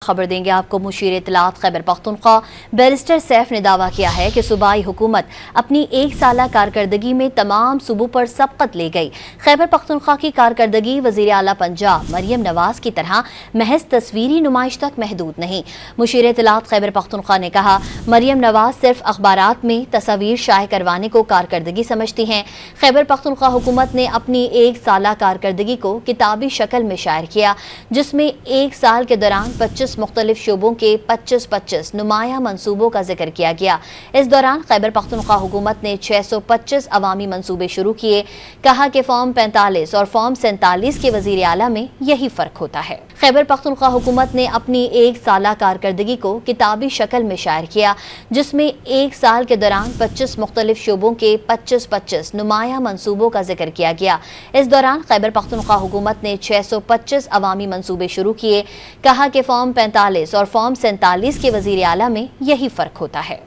खबर देंगे आपको। मुशीर इत्तलात खैबर पख्तूनख्वा बैरिस्टर सैफ ने दावा किया है कि सूबाई हुकूमत अपनी एक साला कारकर्दगी में तमाम सूबों पर सबकत ले गई। खैबर पख्तूनख्वा की कारकर्दगी वज़ीर आला पंजाब मरियम नवाज की तरह महज तस्वीरी नुमाइश तक महदूद नहीं। मुशीर इत्तलात खैबर पख्तूनख्वा ने कहा, मरियम नवाज सिर्फ अखबारात में तस्वीर शाये करवाने को कारकर्दगी समझती हैं। खैबर पख्तूनख्वा हुकूमत ने अपनी एक साला कारकर्दगी को किताबी शक्ल में शायर किया, जिसमें एक साल के दौरान 25 मुख्तलिफ शोबों के 25-25 नुमाया मंसूबों का जिक्र किया गया। इस दौरान खैबर पख्तूनख्वा हुकूमत ने 625 अवामी मंसूबे शुरू किए। कहा कि फॉर्म 45 और फॉर्म 47 के वजीर आला में यही फर्क होता है। खैबर पख्तूनख्वा हुकूमत ने अपनी एक साला कारकर्दगी को किताबी शक्ल में शायर किया, जिसमें एक साल के दौरान 25 मुख्तलिफ शोबों के 25-25 नुमाया मंसूबों का जिक्र किया गया। इस दौरान खैबर पख्तूनख्वा हुकूमत ने 625 अवामी मंसूबे शुरू किए। कहा कि फॉर्म 45 और फॉर्म 47 के वजीर आला में यही फर्क होता है।